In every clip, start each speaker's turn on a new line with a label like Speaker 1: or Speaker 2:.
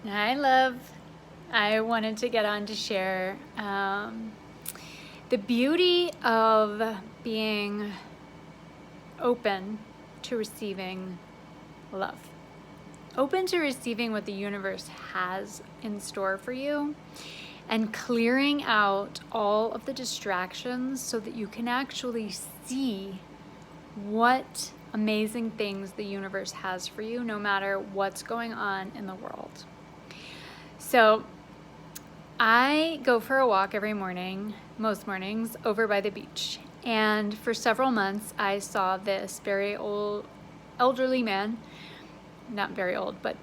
Speaker 1: Hi, love. I wanted to get on to share the beauty of being open to receiving love, open to receiving what the universe has in store for you, and clearing out all of the distractions so that you can actually see what amazing things the universe has for you, no matter what's going on in the world. So I go for a walk every morning, most mornings, over by the beach. And for several months, I saw this very old, elderly man, not very old, but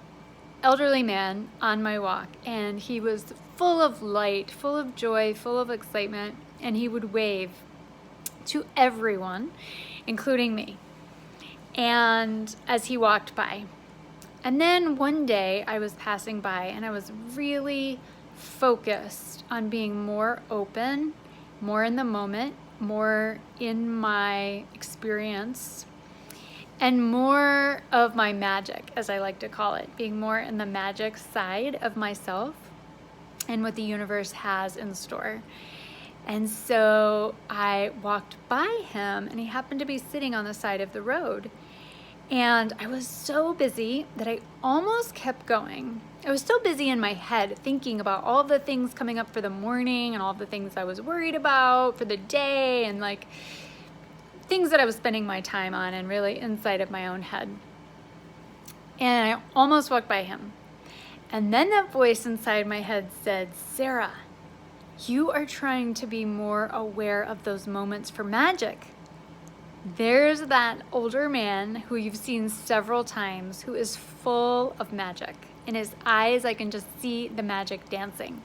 Speaker 1: elderly man on my walk. And he was full of light, full of joy, full of excitement. And he would wave to everyone, including me. And as he walked by. And then one day I was passing by and I was really focused on being more open, more in the moment, more in my experience, and more of my magic, as I like to call it, being more in the magic side of myself and what the universe has in store. And so I walked by him and he happened to be sitting on the side of the road. And I was so busy that I almost kept going. I was so busy in my head thinking about all the things coming up for the morning and all the things I was worried about for the day and like things that I was spending my time on and really inside of my own head. And I almost walked by him. And then that voice inside my head said, Sarah, you are trying to be more aware of those moments for magic. There's that older man who you've seen several times who is full of magic. In his eyes, I can just see the magic dancing.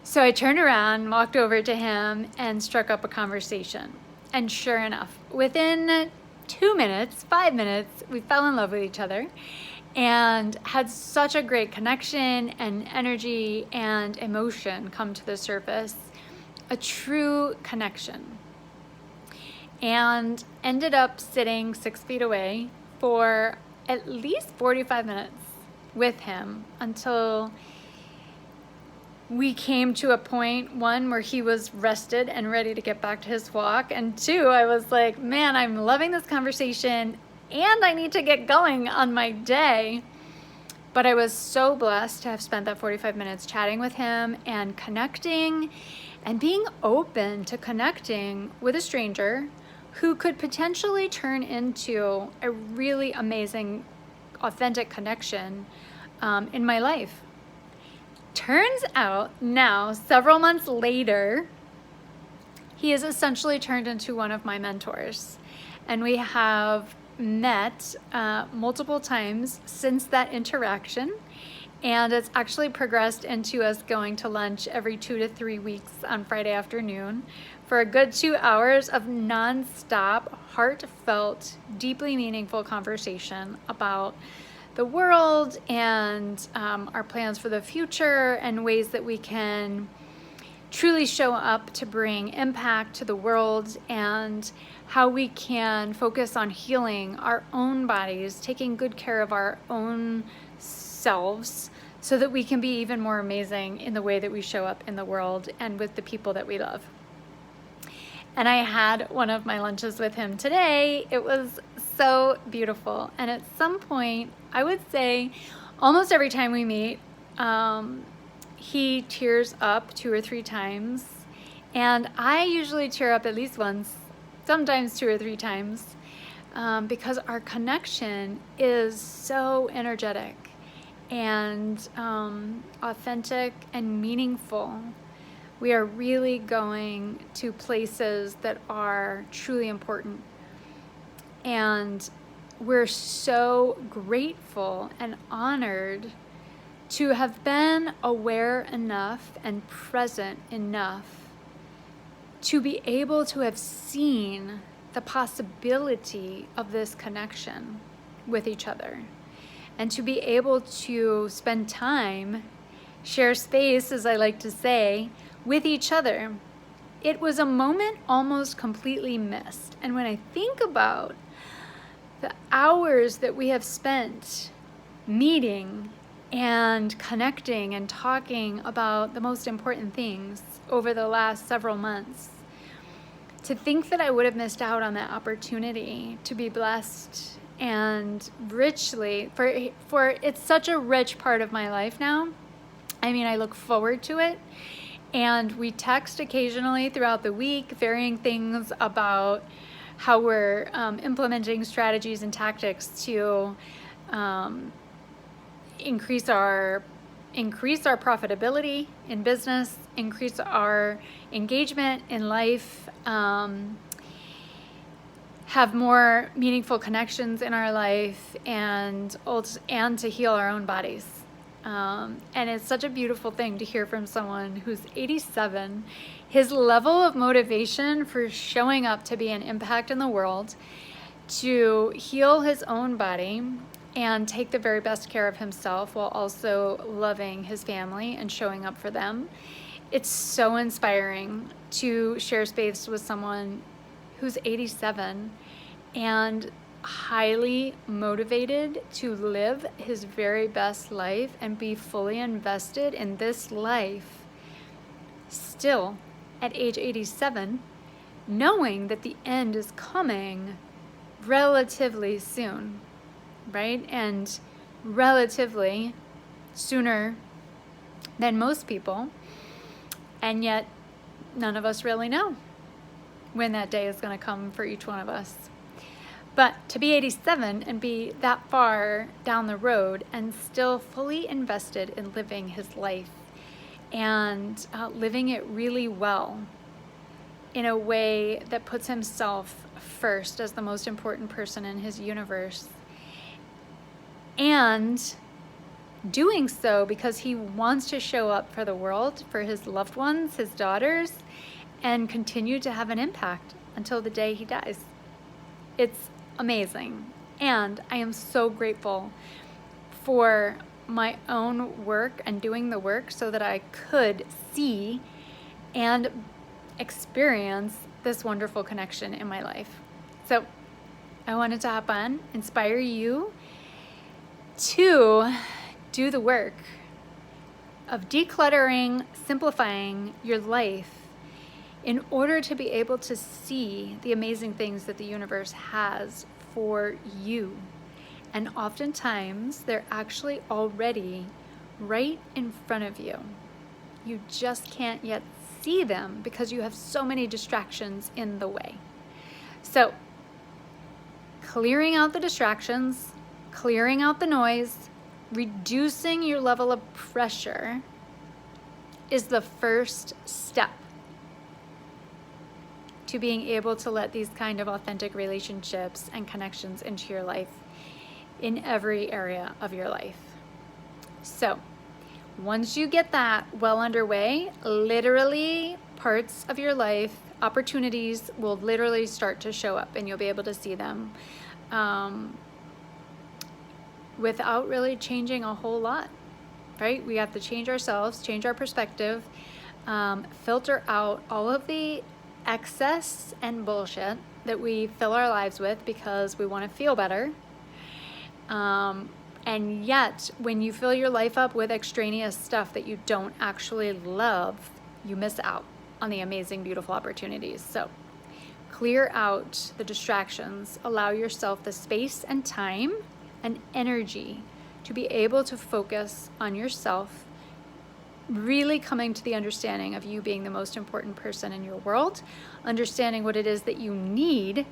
Speaker 1: So I turned around, walked over to him, and struck up a conversation. And sure enough, within 2 minutes, 5 minutes, we fell in love with each other and had such a great connection and energy and emotion come to the surface. A true connection. And ended up sitting 6 feet away for at least 45 minutes with him until we came to a point, one, where he was rested and ready to get back to his walk, and two, I was like, man, I'm loving this conversation and I need to get going on my day. But I was so blessed to have spent that 45 minutes chatting with him and connecting and being open to connecting with a stranger who could potentially turn into a really amazing, authentic connection in my life. Turns out now, several months later, he has essentially turned into one of my mentors. And we have met multiple times since that interaction. And it's actually progressed into us going to lunch every 2 to 3 weeks on Friday afternoon for a good 2 hours of nonstop, heartfelt, deeply meaningful conversation about the world and our plans for the future and ways that we can truly show up to bring impact to the world and how we can focus on healing our own bodies, taking good care of our own selves so that we can be even more amazing in the way that we show up in the world and with the people that we love. And I had one of my lunches with him today. It was so beautiful. And at some point, I would say almost every time we meet, he tears up 2 or 3 times. And I usually tear up at least once, sometimes 2 or 3 times, because our connection is so energetic and authentic and meaningful. We are really going to places that are truly important. And we're so grateful and honored to have been aware enough and present enough to be able to have seen the possibility of this connection with each other. And to be able to spend time, share space, as I like to say, with each other. It was a moment almost completely missed. And when I think about the hours that we have spent meeting and connecting and talking about the most important things over the last several months. To think that I would have missed out on that opportunity to be blessed and richly, for it's such a rich part of my life now. I mean, I look forward to it. And we text occasionally throughout the week, varying things about how we're implementing strategies and tactics to increase our profitability in business, increase our engagement in life, have more meaningful connections in our life, and to heal our own bodies. And it's such a beautiful thing to hear from someone who's 87, his level of motivation for showing up to be an impact in the world, to heal his own body and take the very best care of himself while also loving his family and showing up for them. It's so inspiring to share space with someone who's 87 and highly motivated to live his very best life and be fully invested in this life still at age 87, knowing that the end is coming relatively soon, right? And relatively sooner than most people, and yet none of us really know when that day is going to come for each one of us. But to be 87 and be that far down the road and still fully invested in living his life and living it really well in a way that puts himself first as the most important person in his universe, and doing so because he wants to show up for the world, for his loved ones, his daughters, and continue to have an impact until the day he dies. It's amazing. And I am so grateful for my own work and doing the work so that I could see and experience this wonderful connection in my life. So I wanted to hop on, inspire you to do the work of decluttering, simplifying your life in order to be able to see the amazing things that the universe has for you. And oftentimes, they're actually already right in front of you. You just can't yet see them because you have so many distractions in the way. So, clearing out the distractions, clearing out the noise, reducing your level of pressure is the first step to being able to let these kind of authentic relationships and connections into your life in every area of your life. So once you get that well underway, literally parts of your life, opportunities will literally start to show up and you'll be able to see them without really changing a whole lot, right? We have to change ourselves, change our perspective, filter out all of the excess and bullshit that we fill our lives with because we want to feel better. And yet, when you fill your life up with extraneous stuff that you don't actually love, you miss out on the amazing, beautiful opportunities. So clear out the distractions, allow yourself the space and time and energy to be able to focus on yourself, really coming to the understanding of you being the most important person in your world, understanding what it is that you need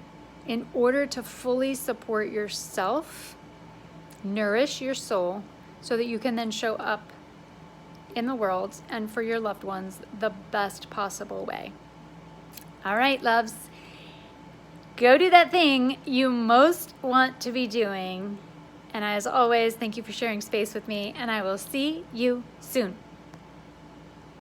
Speaker 1: in order to fully support yourself, nourish your soul, so that you can then show up in the world and for your loved ones the best possible way. All right, loves, go do that thing you most want to be doing. And as always, thank you for sharing space with me, and I will see you soon.